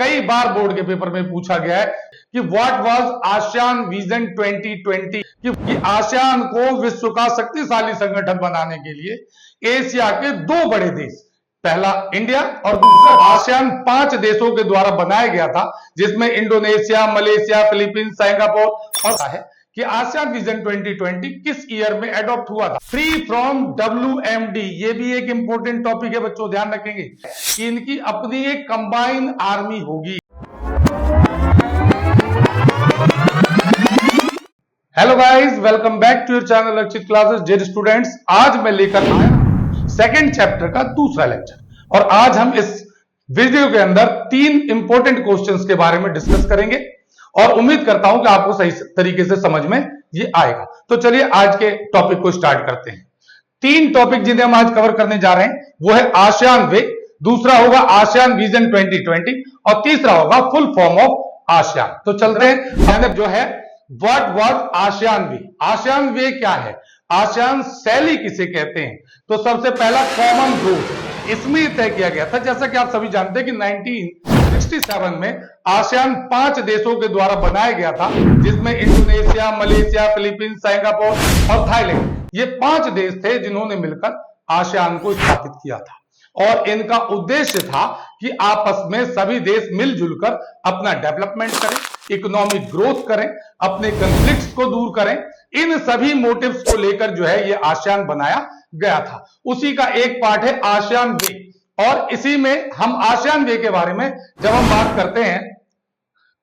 कई बार बोर्ड के पेपर में पूछा गया है कि व्हाट वाज आसियान विजन 2020 कि आसियान को विश्व का शक्तिशाली संगठन बनाने के लिए एशिया के दो बड़े देश, पहला इंडिया और दूसरा आसियान 5 देशों के द्वारा बनाया गया था, जिसमें इंडोनेशिया, मलेशिया, फिलीपींस, सिंगापुर और है कि आसियान विजन 2020 किस ईयर में एडॉप्ट हुआ था। फ्री फ्रॉम WMD, ये भी एक इंपॉर्टेंट टॉपिक है बच्चों, ध्यान रखेंगे कि इनकी अपनी एक कंबाइन आर्मी होगी। Hello guys, welcome back to your channel Lakshit classes. Dear students, आज मैं लेकर आया सेकंड चैप्टर का दूसरा लेक्चर और आज हम इस वीडियो के अंदर 3 इंपॉर्टेंट क्वेश्चंस के बारे में डिस्कस करेंगे और उम्मीद करता हूं कि आपको सही तरीके से समझ में ये आएगा। तो चलिए आज के टॉपिक को स्टार्ट करते हैं। 3 टॉपिक जिन्हें हम आज कवर करने जा रहे हैं वो है आसियान वे, दूसरा होगा आसियान विजन 2020 और तीसरा होगा फुल फॉर्म ऑफ आसियान। तो चलते हैं। जो है what was ASEAN way. ASEAN way क्या है, आसियान शैली किसे कहते हैं? तो सबसे पहला कॉमन ग्रोथ इसमें तय किया गया था, जैसा कि आप सभी जानते हैं कि 1967 में आसियान 5 देशों के द्वारा बनाया गया था, जिसमें इंडोनेशिया, मलेशिया, फिलीपींस, सिंगापुर और थाईलैंड, ये 5 देश थे जिन्होंने मिलकर आसियान को स्थापित किया था। और इनका उद्देश्य था कि आपस में सभी देश मिलजुल कर अपना डेवलपमेंट करें, इकोनॉमिक ग्रोथ करें, अपने कॉन्फ्लिक्ट्स को दूर करें। इन सभी मोटिव्स को लेकर जो है ये आसियान बनाया गया था। उसी का एक पार्ट है आसियान वे और इसी में हम आसियान वे के बारे में जब हम बात करते हैं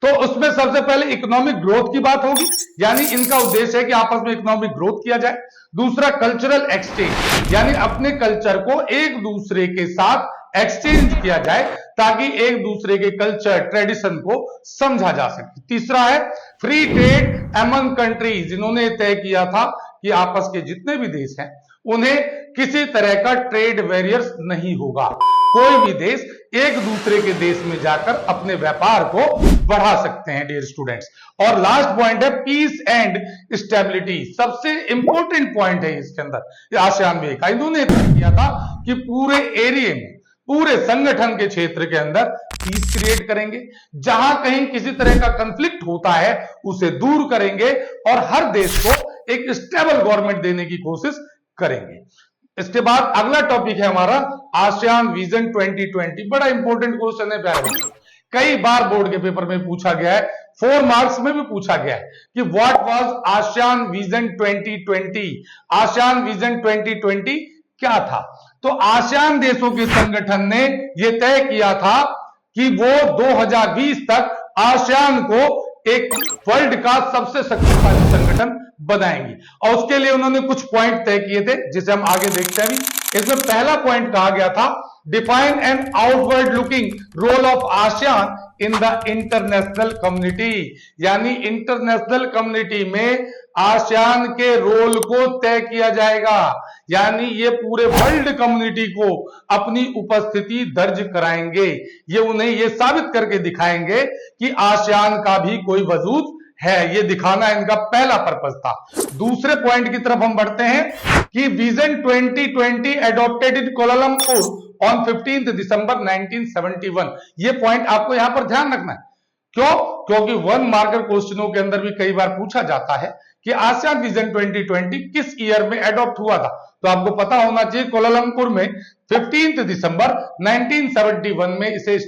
तो उसमें सबसे पहले इकोनॉमिक ग्रोथ की बात होगी, यानी इनका उद्देश्य है कि आपस में इकोनॉमिक ग्रोथ किया जाए। दूसरा कल्चरल एक्सचेंज, यानी अपने कल्चर को एक दूसरे के साथ एक्सचेंज किया जाए ताकि एक दूसरे के कल्चर ट्रेडिशन को समझा जा सके। तीसरा है फ्री ट्रेड अमंग कंट्रीज, जिन्होंने तय किया था कि आपस के जितने भी देश हैं उन्हें किसी तरह का ट्रेड बैरियर्स नहीं होगा, कोई भी देश एक दूसरे के देश में जाकर अपने व्यापार को बढ़ा सकते हैं। डियर स्टूडेंट्स, और लास्ट पॉइंट है पीस एंड स्टेबिलिटी, सबसे इंपॉर्टेंट पॉइंट है इसके अंदर आसियान वे का। इन्होंने तय किया था कि पूरे एरिया में, पूरे संगठन के क्षेत्र के अंदर पीस क्रिएट करेंगे, जहां कहीं किसी तरह का कंफ्लिक्ट होता है उसे दूर करेंगे और हर देश को एक स्टेबल गवर्नमेंट देने की कोशिश करेंगे। इसके बाद अगला टॉपिक है हमारा आसियान विजन 2020। बड़ा इंपॉर्टेंट क्वेश्चन है प्यारे बच्चों, कई बार बोर्ड के पेपर में पूछा गया है, 4 मार्क्स में भी पूछा गया है कि what was ASEAN vision 2020। ASEAN vision 2020 क्या था? तो आसियान देशों के संगठन ने यह तय किया था कि वो 2020 तक आसियान को एक वर्ल्ड का सबसे शक्तिशाली संगठन बनाएंगी और उसके लिए उन्होंने कुछ पॉइंट तय किए थे जिसे हम आगे देखते हैं। इसमें पहला पॉइंट कहा गया था define an outward looking role of ASEAN in the international community, यानी इंटरनेशनल कम्युनिटी में आसियान के रोल को तय किया जाएगा, यानी ये पूरे वर्ल्ड कम्युनिटी को अपनी उपस्थिति दर्ज कराएंगे। ये उन्हें ये साबित करके दिखाएंगे कि आसियान का भी कोई वजूद है, ये दिखाना इनका पहला पर्पस था। दूसरे पॉइंट की तरफ हम बढ़ते हैं कि vision 2020 adopted in Kuala Lumpur on 15 दिसंबर 1971। ये पॉइंट आपको यहां पर ध्यान रखना है। क्यों? क्योंकि 1 मार्कर क्वेश्चनों के अंदर भी कई बार पूछा जाता है कि आसियान विजन 2020 किस ईयर में एडॉप्ट हुआ था। तो आपको पता होना चाहिए कोलालमपुर में 15 दिसंबर 1971 में इसे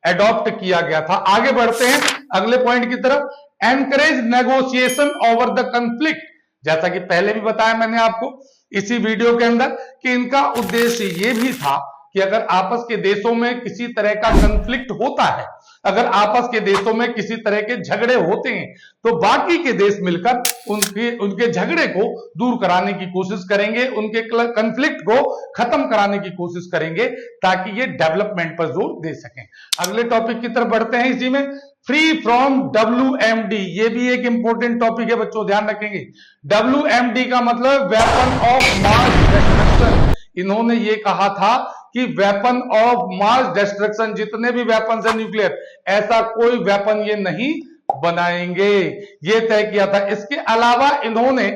एडॉप्ट किया गया था। आगे बढ़ते हैं अगले पॉइंट की तरफ, encourage negotiation over the conflict. जैसा कि पहले भी बताया मैंने आपको इसी वीडियो के अंदर कि इनका उद्देश्य यह भी था कि अगर आपस के देशों में किसी तरह का कंफ्लिक्ट होता है, अगर आपस के देशों में किसी तरह के झगड़े होते हैं तो बाकी के देश मिलकर उनके झगड़े को दूर कराने की कोशिश करेंगे, उनके कंफ्लिक्ट को खत्म कराने की कोशिश करेंगे ताकि ये डेवलपमेंट पर जोर दे सकें। अगले टॉपिक की तरफ बढ़ते हैं। इसी में फ्री फ्रॉम WMD, ये भी एक इंपॉर्टेंट टॉपिक है बच्चों, ध्यान रखेंगे। WMD का मतलब वेपन ऑफ मास डिस्ट्रक्शन। इन्होंने ये कहा था कि वेपन ऑफ मास डिस्ट्रक्शन, जितने भी वेपन है न्यूक्लियर, ऐसा कोई वेपन ये नहीं बनाएंगे, ये तय किया था। इसके अलावा इन्होंने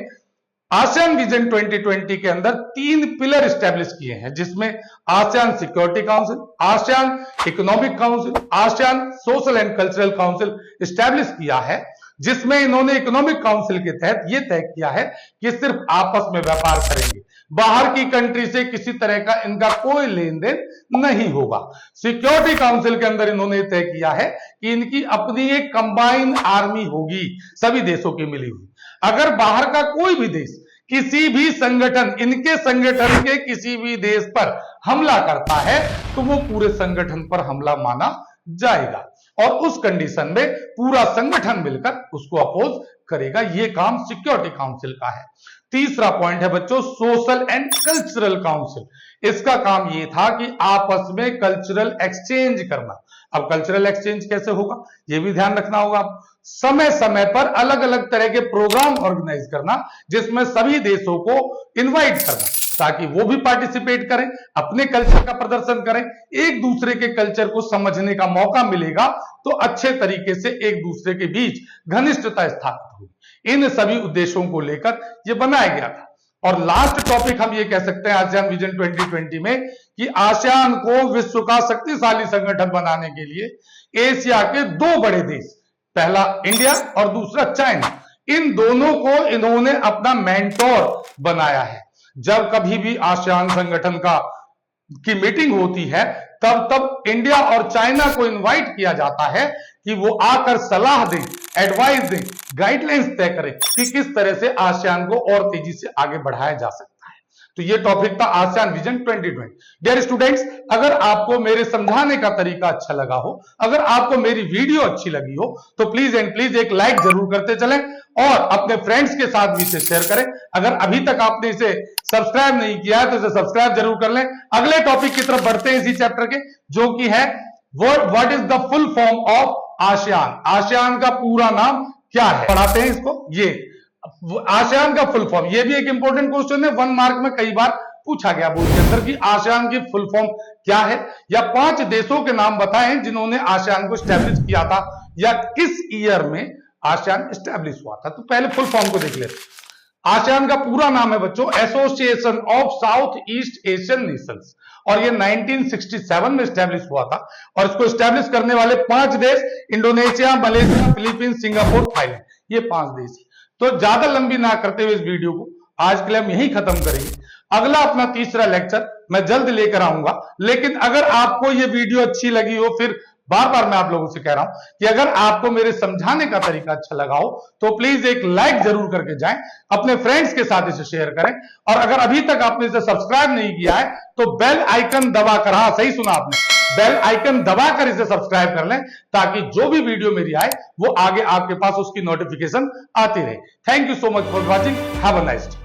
आसियान विजन 2020 के अंदर 3 पिलर स्टैब्लिश किए हैं, जिसमें ASEAN security council, ASEAN economic council, ASEAN social and cultural council establish किया है, जिसमें इन्होंने इकोनॉमिक काउंसिल के तहत यह तय किया है कि सिर्फ आपस में व्यापार करेंगे, बाहर की कंट्री से किसी तरह का इनका कोई लेन देन नहीं होगा। सिक्योरिटी काउंसिल के अंदर इन्होंने तय किया है कि इनकी अपनी एक कंबाइन आर्मी होगी, सभी देशों की मिली हुई। अगर बाहर का कोई भी देश किसी भी संगठन, इनके संगठन के किसी भी देश पर हमला करता है तो वो पूरे संगठन पर हमला माना जाएगा और उस कंडीशन में पूरा संगठन मिलकर उसको अपोज करेगा। ये काम सिक्योरिटी काउंसिल का है। तीसरा पॉइंट है बच्चों सोशल एंड कल्चरल काउंसिल। इसका काम ये था कि आपस में कल्चरल एक्सचेंज करना। अब कल्चरल एक्सचेंज कैसे होगा ये भी ध्यान रखना होगा। समय समय पर अलग अलग तरह के प्रोग्राम ऑर्गेनाइज करना, जिसमें सभी देशों को इनवाइट करना ताकि वो भी पार्टिसिपेट करें, अपने कल्चर का प्रदर्शन करें, एक दूसरे के कल्चर को समझने का मौका मिलेगा तो अच्छे तरीके से एक दूसरे के बीच घनिष्ठता स्थापित होगी। इन सभी उद्देश्यों को लेकर यह बनाया गया था। और लास्ट टॉपिक हम ये कह सकते हैं आसियान विजन 2020 में कि आसियान को विश्व का शक्तिशाली संगठन बनाने के लिए एशिया के 2 बड़े देश, पहला इंडिया और दूसरा चाइना, इन दोनों को इन्होंने अपना मेंटोर बनाया है। जब कभी भी आसियान संगठन की मीटिंग होती है तब इंडिया और चाइना को इनवाइट किया जाता है कि वो आकर सलाह दें, एडवाइस दें, गाइडलाइंस तय करें कि किस तरह से आसियान को और तेजी से आगे बढ़ाया जा सकता है। तो ये टॉपिक था आसियान विजन 2020। डियर स्टूडेंट्स, अगर आपको मेरे समझाने का तरीका अच्छा लगा हो, अगर आपको मेरी वीडियो अच्छी लगी हो तो प्लीज एंड प्लीज एक लाइक जरूर करते चलें और अपने फ्रेंड्स के साथ भी इसे शेयर करें। अगर अभी तक आपने इसे सब्सक्राइब नहीं किया है तो इसे सब्सक्राइब जरूर कर लें। अगले टॉपिक की तरफ बढ़ते हैं इसी चैप्टर के, जो कि है what is the full form of ASEAN. ASEAN का पूरा नाम क्या है, पढ़ाते हैं इसको। ये आसियान का फुल फॉर्म, ये भी एक इंपॉर्टेंट क्वेश्चन है, 1 मार्क में कई बार पूछा गया बोर्ड के अंदर कि आसियान की फुल फॉर्म क्या है, या 5 देशों के नाम बताएं जिन्होंने आसियान को स्टैब्लिश किया था या किस ईयर में आसियान स्टैब्लिश हुआ था। तो पहले फुल फॉर्म को देख लेते हैं। आसियान का पूरा नाम है बच्चों association of south east Asian Nations, और ये 1967 में स्टैब्लिश हुआ था। और इसको स्टैब्लिश करने वाले 5 देश Indonesia, Malaysia, Philippines, Singapore, Thailand, ये 5 देश। तो ज्यादा लंबी ना करते हुए इस वीडियो को आज के लिए हम यहीं खत्म करेंगे। अगला अपना तीसरा लेक्चर मैं जल्द लेकर आऊंगा। लेकिन अगर आपको ये वीडियो अच्छी लगी हो, फिर बार बार मैं आप लोगों से कह रहा हूं कि अगर आपको मेरे समझाने का तरीका अच्छा लगा हो तो प्लीज एक लाइक जरूर करके जाएं, अपने फ्रेंड्स के साथ इसे शेयर करें, और अगर अभी तक आपने इसे सब्सक्राइब नहीं किया है तो बेल आइकन दबाकर, हाँ सही सुना आपने, बेल आइकन दबाकर इसे सब्सक्राइब कर लें ताकि जो भी वीडियो मेरी आए वो आगे आपके पास उसकी नोटिफिकेशन आती रहे। Thank you so much for watching, have a nice day.